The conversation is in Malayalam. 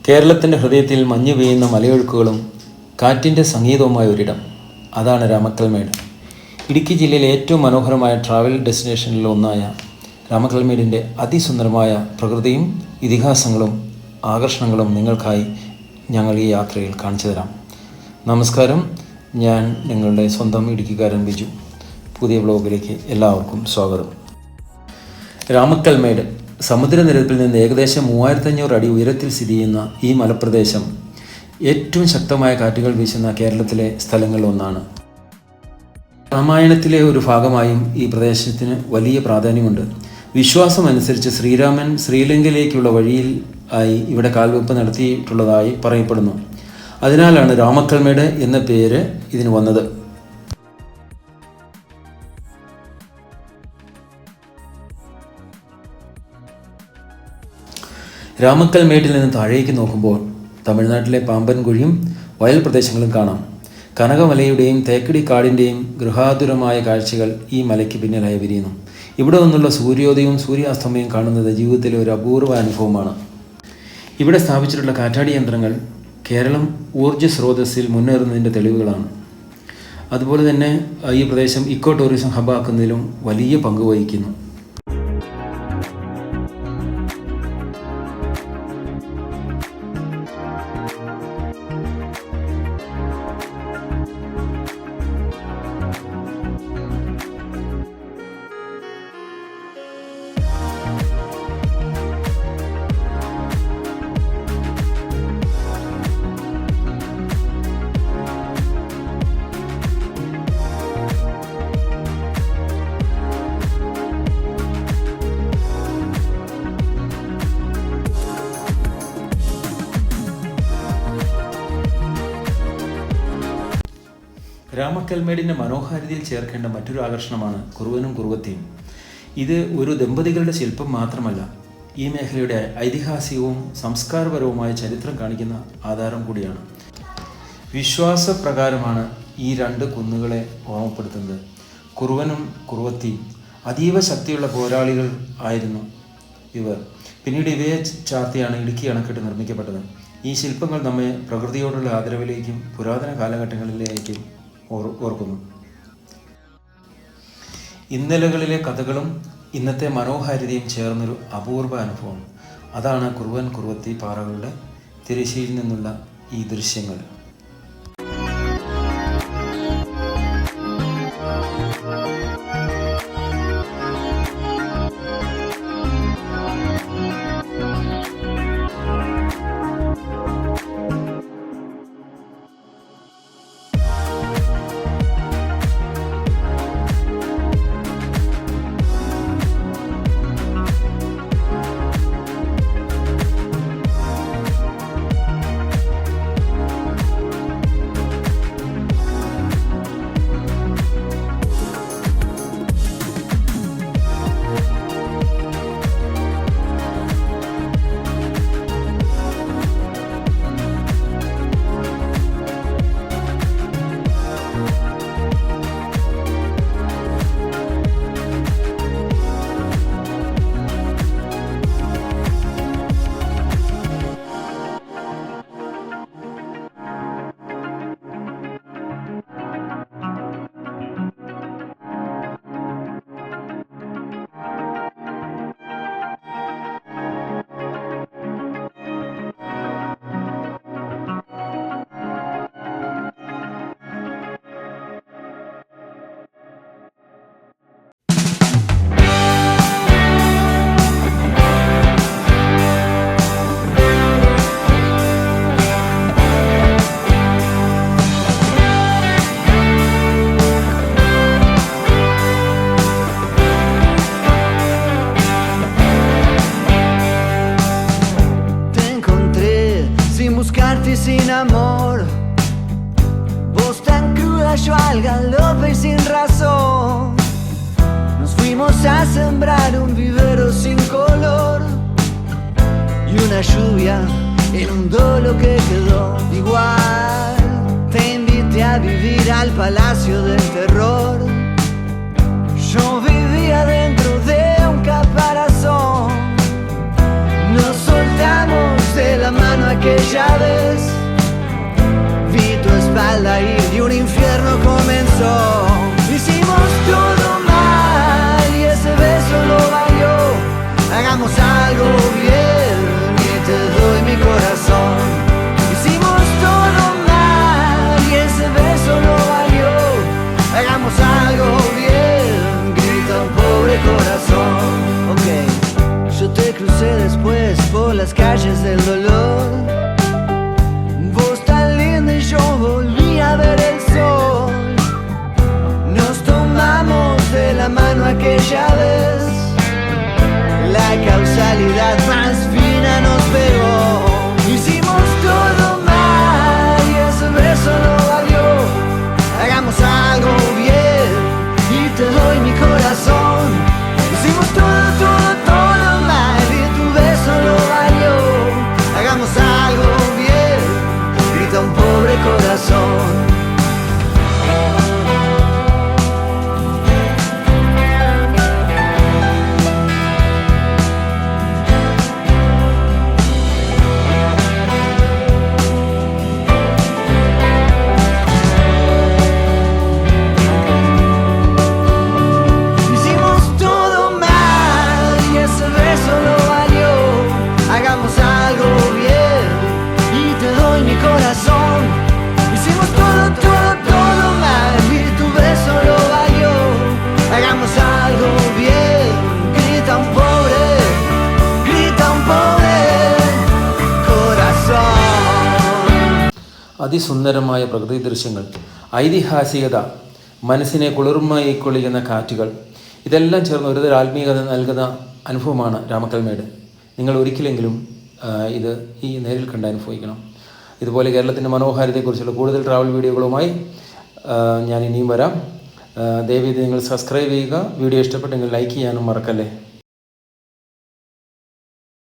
കേരളത്തിൻ്റെ ഹൃദയത്തിൽ മഞ്ഞ് പെയ്യുന്ന മലയൊഴുക്കുകളും കാറ്റിൻ്റെ സംഗീതവുമായ ഒരിടം, അതാണ് രാമക്കൽമേട്. ഇടുക്കി ജില്ലയിലെ ഏറ്റവും മനോഹരമായ ട്രാവൽ ഡെസ്റ്റിനേഷനിൽ ഒന്നായ രാമക്കൽമേടിൻ്റെ അതിസുന്ദരമായ പ്രകൃതിയും ഇതിഹാസങ്ങളും ആകർഷണങ്ങളും നിങ്ങൾക്കായി ഞങ്ങൾ ഈ യാത്രയിൽ കാണിച്ചു തരാം. നമസ്കാരം, ഞാൻ നിങ്ങളുടെ സ്വന്തം ഇടുക്കിക്കാരൻ ബിജു. പുതിയ വ്ലോഗിലേക്ക് എല്ലാവർക്കും സ്വാഗതം. രാമക്കൽമേട് സമുദ്രനിരപ്പിൽ നിന്ന് ഏകദേശം 3500 അടി ഉയരത്തിൽ സ്ഥിതി ചെയ്യുന്ന ഈ മലപ്രദേശം ഏറ്റവും ശക്തമായ കാറ്റുകൾ വീശുന്ന കേരളത്തിലെ സ്ഥലങ്ങളിലൊന്നാണ്. രാമായണത്തിലെ ഒരു ഭാഗമായും ഈ പ്രദേശത്തിന് വലിയ പ്രാധാന്യമുണ്ട്. വിശ്വാസമനുസരിച്ച് ശ്രീരാമൻ ശ്രീലങ്കയിലേക്കുള്ള വഴിയിൽ ആയി ഇവിടെ കാൽവെപ്പ് നടത്തിയിട്ടുള്ളതായി പറയപ്പെടുന്നു. അതിനാലാണ് രാമക്കൽമേട് എന്ന പേര് ഇതിന് വന്നത്. രാമക്കൽമേട്ടിൽ നിന്ന് താഴേക്ക് നോക്കുമ്പോൾ തമിഴ്നാട്ടിലെ പാമ്പൻകുഴിയും വയൽ പ്രദേശങ്ങളും കാണാം. കനകമലയുടെയും തേക്കടി കാടിൻ്റെയും ഗൃഹാതുരമായ കാഴ്ചകൾ ഈ മലയ്ക്ക് പിന്നിലായി വിരിയുന്നു. ഇവിടെ നിന്നുള്ള സൂര്യോദയവും സൂര്യാസ്തമയവും കാണുന്നത് ജീവിതത്തിലെ ഒരു അപൂർവ അനുഭവമാണ്. ഇവിടെ സ്ഥാപിച്ചിട്ടുള്ള കാറ്റാടി യന്ത്രങ്ങൾ കേരളം ഊർജ്ജ സ്രോതസ്സിൽ മുന്നേറുന്നതിൻ്റെ തെളിവുകളാണ്. അതുപോലെ തന്നെ ഈ പ്രദേശം ഇക്കോ ടൂറിസം ഹബ്ബാക്കുന്നതിലും വലിയ പങ്ക് വഹിക്കുന്നു. രാമക്കൽമേടിൻ്റെ മനോഹാരിതയിൽ ചേർക്കേണ്ട മറ്റൊരു ആകർഷണമാണ് കുറുവനും കുറുവത്തിയും. ഇത് ഒരു ദമ്പതികളുടെ ശില്പം മാത്രമല്ല, ഈ മേഖലയുടെ ഐതിഹാസികവും സംസ്കാരപരവുമായ ചരിത്രം കാണിക്കുന്ന ആധാരം കൂടിയാണ്. വിശ്വാസപ്രകാരമാണ് ഈ രണ്ട് കുന്നുകളെ ഓർമ്മപ്പെടുത്തുന്നത്. കുറുവനും കുറുവത്തിയും അതീവ ശക്തിയുള്ള പോരാളികൾ ആയിരുന്നു ഇവർ. പിന്നീട് ഇവയെ ചാർത്തിയാണ് ഇടുക്കി അണക്കെട്ട് നിർമ്മിക്കപ്പെട്ടത്. ഈ ശില്പങ്ങൾ നമ്മെ പ്രകൃതിയോടുള്ള ആദരവിലേക്കും പുരാതന കാലഘട്ടങ്ങളിലേക്കും ഓർക്കുന്നു. ഇന്നലകളിലെ കഥകളും ഇന്നത്തെ മനോഹാരിതയും ചേർന്നൊരു അപൂർവ അനുഭവം. അതാണ് കുറുവൻ കുറുവത്തി പാറകളുടെ തിരശ്ശീലിൽ നിന്നുള്ള ഈ ദൃശ്യങ്ങൾ. Sin amor, vos tan cruda, yo al galope y sin razón. Nos fuimos a sembrar un vivero sin color y una lluvia inundó lo que quedó. Igual te invité a vivir al palacio del terror. Yo vivía dentro de un caparazón. Nos soltamos de la mano a aquella vez. Vi tu espalda ir y un infierno comenzó. Hicimos todo mal y ese beso lo valió. Hagamos algo bien y te doy mi corazón. Hicimos todo mal y ese beso lo valió. Hagamos algo bien, grita un pobre corazón. Ok, yo te crucé después por las calles del dolor. Vos tan linda y yo volví a ver el sol. Nos tomamos de la mano aquella vez. La causalidad más fina nos pegó. Hicimos todo mal y ese beso no valió. Hagamos algo bien y te doy mi corazón. Hicimos todo mal y tu beso no valió. Hagamos algo bien, grita un pobre corazón. അതിസുന്ദരമായ പ്രകൃതി ദൃശ്യങ്ങൾ, ഐതിഹാസികത, മനസ്സിനെ കുളിർമയായി കൊള്ളിക്കുന്ന കാറ്റുകൾ, ഇതെല്ലാം ചേർന്ന് ഒരുതരം ആത്മീയത നൽകുന്ന അനുഭവമാണ് രാമക്കൽമേട്. നിങ്ങൾ ഒരിക്കലെങ്കിലും ഇത് നേരിൽ കണ്ട് അനുഭവിക്കണം. ഇതുപോലെ കേരളത്തിൻ്റെ മനോഹാരിതയെക്കുറിച്ചുള്ള കൂടുതൽ ട്രാവൽ വീഡിയോകളുമായി ഞാൻ ഇനിയും വരാം. ദയവേത് നിങ്ങൾ സബ്സ്ക്രൈബ് ചെയ്യുക. വീഡിയോ ഇഷ്ടപ്പെട്ടെങ്കിൽ ലൈക്ക് ചെയ്യാനും മറക്കല്ലേ.